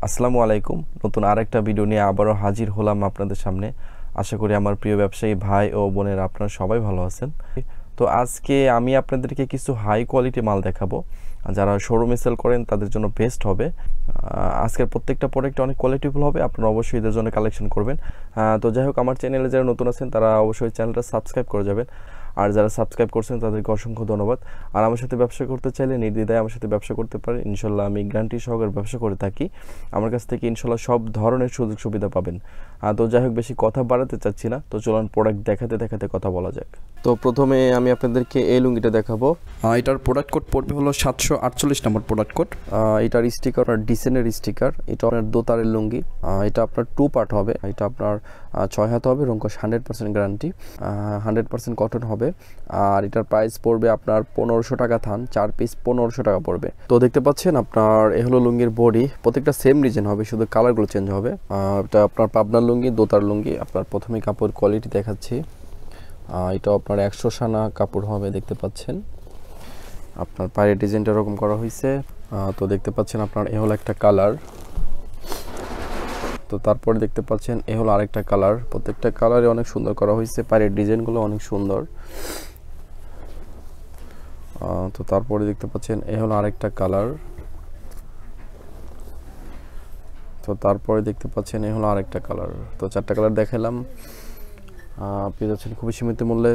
আসসালামু আলাইকুম। নতুন আরেকটা ভিডিও নিয়ে আবারও হাজির হলাম আপনাদের সামনে। আশা করি আমার প্রিয় ব্যবসায়ী ভাই ও বোনেরা আপনারা সবাই ভালো আছেন। তো আজকে আমি আপনাদেরকে কিছু হাই কোয়ালিটি মাল দেখাবো, যারা শোরুমে সেল করেন তাদের জন্য বেস্ট হবে। আজকের প্রত্যেকটা প্রোডাক্ট অনেক কোয়ালিটিফুল হবে, আপনারা অবশ্যই এদের জন্য কালেকশন করবেন। তো যাই হোক, আমার চ্যানেলে যারা নতুন আছেন তারা অবশ্যই চ্যানেলটা সাবস্ক্রাইব করে যাবেন, আর যারা সাবস্ক্রাইব করছেন তাদেরকে অসংখ্য ধন্যবাদ। আর আমার সাথে ব্যবসা করতে চাইলে নির্দ্বিধায় আমার সাথে ব্যবসা করতে পারেন। ইনশাল্লাহ আমি গ্যারান্টি সহকারে ব্যবসা করে থাকি। আমার কাছ থেকে ইনশাল্লাহ সব ধরনের সুযোগ সুবিধা পাবেন। তো যাই হোক, বেশি কথা বাড়াতে চাচ্ছি না, তো চলুন প্রোডাক্ট দেখাতে দেখাতে কথা বলা যাক। তো প্রথমে আমি আপনাদেরকে এই লুঙ্গিটা দেখাবো। এটার প্রোডাক্ট কোড পড়বে হলো 748 নম্বর প্রোডাক্ট কোড। এটার স্টিকার ডিসেনের স্টিকার। এটা আপনার দোতারের লুঙ্গি। এটা আপনার 2 পার্ট হবে। এটা আপনার 6 হাত হবে, রঙ্কশ 100% গ্যারান্টি, 100% কটন হবে। আর এটার প্রাইস পড়বে আপনার 1500 টাকা থান, 4 পিস 1500 টাকা পড়বে। তো দেখতে পাচ্ছেন আপনার এ হলো লুঙ্গির বডি, প্রত্যেকটা সেম ডিজাইন হবে, শুধু কালারগুলো চেঞ্জ হবে। এটা আপনার পাবনার লুঙ্গি, দোতার লুঙ্গি। আপনার প্রথমে কাপড় কোয়ালিটি দেখাচ্ছি। এটা আপনার 100 সানা কাপড় হবে, দেখতে পাচ্ছেন। আপনার পায়ের ডিজাইনটা এরকম করা হয়েছে। তো দেখতে পাচ্ছেন আপনার এ হলো একটা কালার। তো তারপরে দেখতে পাচ্ছেন এ হলো আরেকটা কালার। প্রত্যেকটা কালারে অনেক সুন্দর করা হয়েছে, পায়ের ডিজাইনগুলো অনেক সুন্দর। তো তারপরে দেখতে পাচ্ছেন এ হলো আরেকটা কালার। তো তারপরে দেখতে পাচ্ছেন এ হলো আরেকটা কালার। তো 4টা কালার দেখালাম। পেয়ে যাচ্ছেন খুবই সীমিত মূল্যে,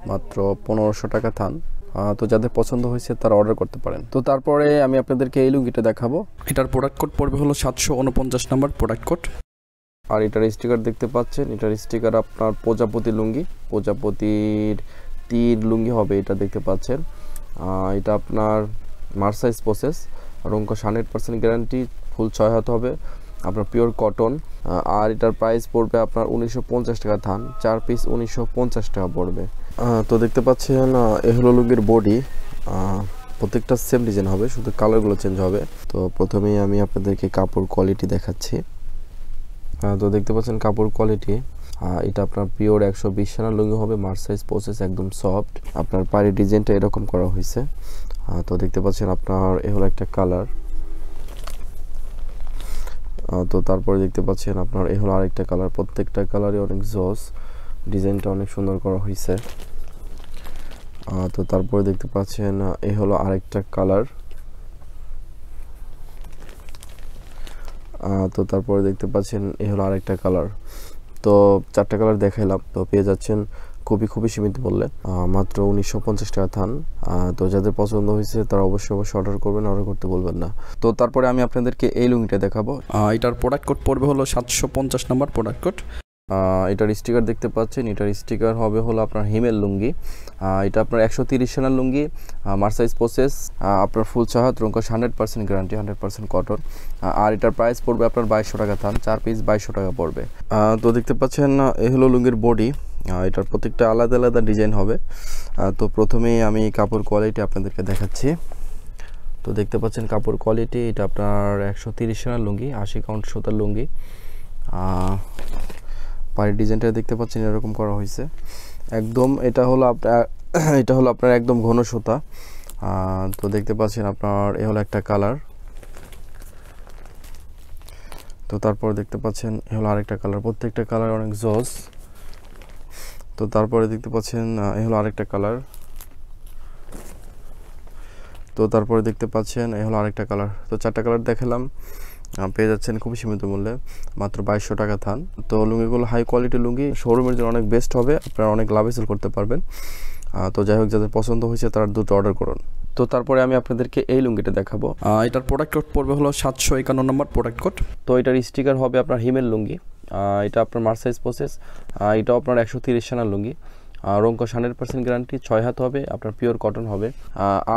মাত্র 1500 টাকা থান। তো যাদের পছন্দ হয়েছে তারা অর্ডার করতে পারেন। তো তারপরে আমি আপনাদেরকে এই লুঙ্গিটা দেখাবো। এটার প্রোডাক্ট কোড পড়বে হলো 749 নম্বর প্রোডাক্ট কোড। আর এটার স্টিকার দেখতে পাচ্ছেন। এটার স্টিকার আপনার প্রজাপতি লুঙ্গি, প্রজাপতির তীর লুঙ্গি হবে, এটা দেখতে পাচ্ছেন। এটা আপনার মার্সাইজ প্রসেস, রঙ্কশ 100% গ্যারান্টি, ফুল 6 হাত হবে, আপনার পিওর কটন। আর এটার প্রাইস পড়বে আপনার 1950 টাকা থান, 4 পিস 1950 টাকা পড়বে। তো দেখতে পাচ্ছেন এ হলো লুঙ্গির বডি। প্রত্যেকটা সেম ডিজাইন হবে, শুধু কালারগুলো চেঞ্জ হবে। তো প্রথমেই আমি আপনাদেরকে কাপড় কোয়ালিটি দেখাচ্ছি। তো দেখতে পাচ্ছেন কাপড় কোয়ালিটি। এটা আপনার পিওর 120 সানা লুঙ্গি হবে, মার্সাইজ প্রসেস, একদম সফট। আপনার পায়ের ডিজাইনটা এরকম করা হয়েছে। তো দেখতে পাচ্ছেন আপনার এ হলো একটা কালার। তো তারপরে দেখতে পাচ্ছেন আপনার এ হলো আরেকটা কালার। প্রত্যেকটা কালারই অনেক জস, ডিজাইনটা অনেক সুন্দর করা হয়েছে। তো তারপরে দেখতে পাচ্ছেন এ হলো আরেকটা কালার। তো তারপরে দেখতে পাচ্ছেন এ হলো আরেকটা কালার। তো 4টা কালার দেখাইলাম। তো পেয়ে যাচ্ছেন খুবই সীমিত মূল্যে, মাত্র 1950 টাকা থান। তো যাদের পছন্দ হয়েছে তারা অবশ্যই অর্ডার করবেন, অর্ডার করতে বলবেন না। তো তারপরে আমি আপনাদেরকে এই লুঙ্গিটা দেখাবো। এটার প্রোডাক্ট কোড পড়বে হলো 750 নম্বর প্রোডাক্ট কোড। এটার স্টিকার দেখতে পাচ্ছেন। এটার স্টিকার হবে হলো আপনার হিমেল লুঙ্গি। এটা আপনার 130 সানার লুঙ্গি, মার্সাইজ প্রসেস, আপনার ফুল 6 হাত, রঙ্কশ 100% গ্যারান্টি, 100% কটন। আর এটার প্রাইস পড়বে আপনার 2200 টাকা থান, 4 পিস 2200 টাকা পড়বে। তো দেখতে পাচ্ছেন এ হলো লুঙ্গির বডি। এটার প্রত্যেকটা আলাদা আলাদা ডিজাইন হবে। তো প্রথমেই আমি কাপড় কোয়ালিটি আপনাদেরকে দেখাচ্ছি। তো দেখতে পাচ্ছেন কাপড় কোয়ালিটি। এটা আপনার 130 সানার লুঙ্গি, 80 কাউন্ট সুতার লুঙ্গি। পায়ের ডিজাইনটা দেখতে পাচ্ছেন এরকম করা হয়েছে একদম। এটা হলো আপনার একদম ঘন সুতা। তো দেখতে পাচ্ছেন আপনার এ হলো একটা কালার। তো তারপরে দেখতে পাচ্ছেন এ হলো আরেকটা কালার। প্রত্যেকটা কালার অনেক জস। তো তারপরে দেখতে পাচ্ছেন এ হলো আরেকটা কালার। তো তারপরে দেখতে পাচ্ছেন এ হলো আরেকটা কালার। তো 4টা কালার দেখালাম। পেয়ে যাচ্ছেন খুবই সীমিত মূল্যে, মাত্র 2200 টাকা থান। তো লুঙ্গিগুলো হাই কোয়ালিটি লুঙ্গি, শোরুমের জন্য অনেক বেস্ট হবে, আপনারা অনেক লাভে সেল করতে পারবেন। তো যাই হোক, যাদের পছন্দ হয়েছে তারা দ্রুত অর্ডার করুন। তো তারপরে আমি আপনাদেরকে এই লুঙ্গিটা দেখাবো। এটার প্রোডাক্ট কোড পড়বে হলো 751 নম্বর প্রোডাক্ট কোড। তো এটার স্টিকার হবে আপনার হিমেল লুঙ্গি। এটা আপনার মার্সাইজ প্রসেস। এটাও আপনার 130 সানার লুঙ্গি, রঙ্কশ 100% গ্যারান্টি, 6 হাত হবে, আপনার পিওর কটন হবে।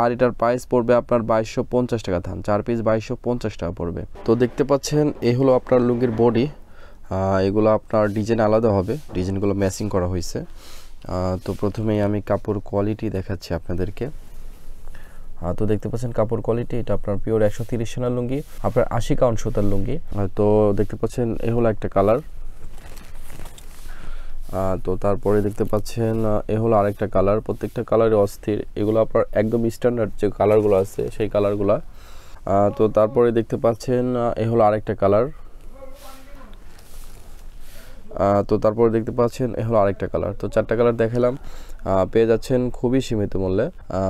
আর এটার প্রাইস পড়বে আপনার 2250 টাকা থান, 4 পিস 2250 টাকা পড়বে। তো দেখতে পাচ্ছেন এই হলো আপনার লুঙ্গির বডি। এগুলো আপনার ডিজাইন আলাদা হবে, ডিজাইনগুলো ম্যাচিং করা হয়েছে। তো প্রথমেই আমি কাপড় কোয়ালিটি দেখাচ্ছি আপনাদেরকে। তো দেখতে পাচ্ছেন কাপড় কোয়ালিটি। এটা আপনার পিওর 130 সানার লুঙ্গি, আপনার 80 কাউন্ট সুতার লুঙ্গি। তো দেখতে পাচ্ছেন এ হলো একটা কালার। তো তারপরে দেখতে পাচ্ছেন এ হলো আরেকটা কালার। প্রত্যেকটা কালারে অস্থির, এগুলো আপনার একদম স্ট্যান্ডার্ড যে কালারগুলো আছে সেই কালারগুলো। তো তারপরে দেখতে পাচ্ছেন এ হলো আরেকটা কালার। তো তারপরে দেখতে পাচ্ছেন এ হলো আরেকটা কালার। তো 4টা কালার দেখালাম, পেয়ে যাচ্ছেন খুবই সীমিত মূল্যে,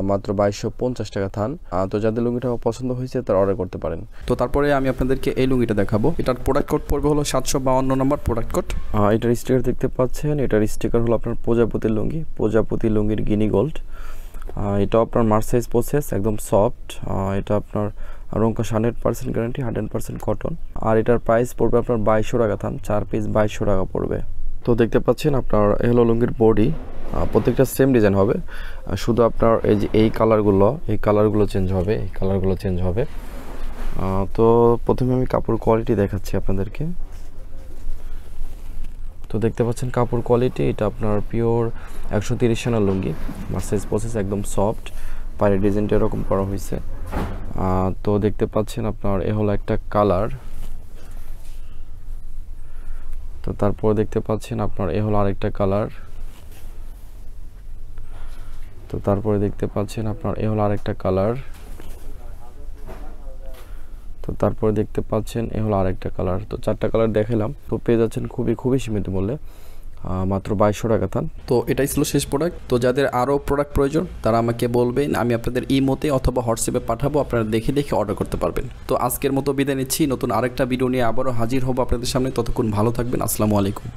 মাত্র 2250 টাকা থান। তো যাদের লুঙ্গিটা পছন্দ হয়েছে তারা অর্ডার করতে পারেন। তো তারপরে আমি আপনাদেরকে এই লুঙ্গিটা দেখাবো। এটার প্রোডাক্ট কোড পড়বে হলো 752 নম্বর প্রোডাক্ট কোড। এটার স্টিকার দেখতে পাচ্ছেন, এটার স্টিকার হলো আপনার প্রজাপতির লুঙ্গি, প্রজাপতি লুঙ্গির গিনি গোল্ড। এটা আপনার মার্সাইজ প্রসেস, একদম সফট। এটা আপনার রঙকা 100% গ্যারান্টি, 100% কটন। আর এটার প্রাইস পড়বে আপনার 2200 টাকা থান, 4 পিস 2200 টাকা পড়বে। তো দেখতে পাচ্ছেন আপনার এগুলো লুঙ্গির বডি, প্রত্যেকটা সেম ডিজাইন হবে, শুধু আপনার এই যে এই কালারগুলো চেঞ্জ হবে, এই কালারগুলো চেঞ্জ হবে। তো প্রথমে আমি কাপড় কোয়ালিটি দেখাচ্ছি আপনাদেরকে। তো দেখতে পাচ্ছেন কাপড় কোয়ালিটি, এটা আপনার পিওর 130 রানের লুঙ্গি, মার্সাইজ প্রসেস, একদম সফট। পায়ের ডিজাইনটা এরকম করা হয়েছে। তো দেখতে পাচ্ছেন আপনার এ হলো একটা কালার। তো তারপর দেখতে পাচ্ছেন আপনার এ হলো আরেকটা কালার। তো তারপরে দেখতে পাচ্ছেন আপনার এ হলো আরেকটা কালার। তো তারপরে দেখতে পাচ্ছেন এ হলো আরেকটা কালার। তো 4টা কালার দেখালাম। তো পেয়ে যাচ্ছেন খুবই সীমিত মূল্যে, মাত্র 2200 টাকা থান। তো এটাই ছিল শেষ প্রোডাক্ট। তো যাদের আরও প্রোডাক্ট প্রয়োজন তারা আমাকে বলবেন, আমি আপনাদের ইমোতে অথবা হোয়াটসঅ্যাপে পাঠাবো, আপনারা দেখে অর্ডার করতে পারবেন। তো আজকের মতো বিদায় নিচ্ছি, নতুন আরেকটা ভিডিও নিয়ে আবারও হাজির হব আপনাদের সামনে। ততক্ষণ ভালো থাকবেন, আসসালামু আলাইকুম।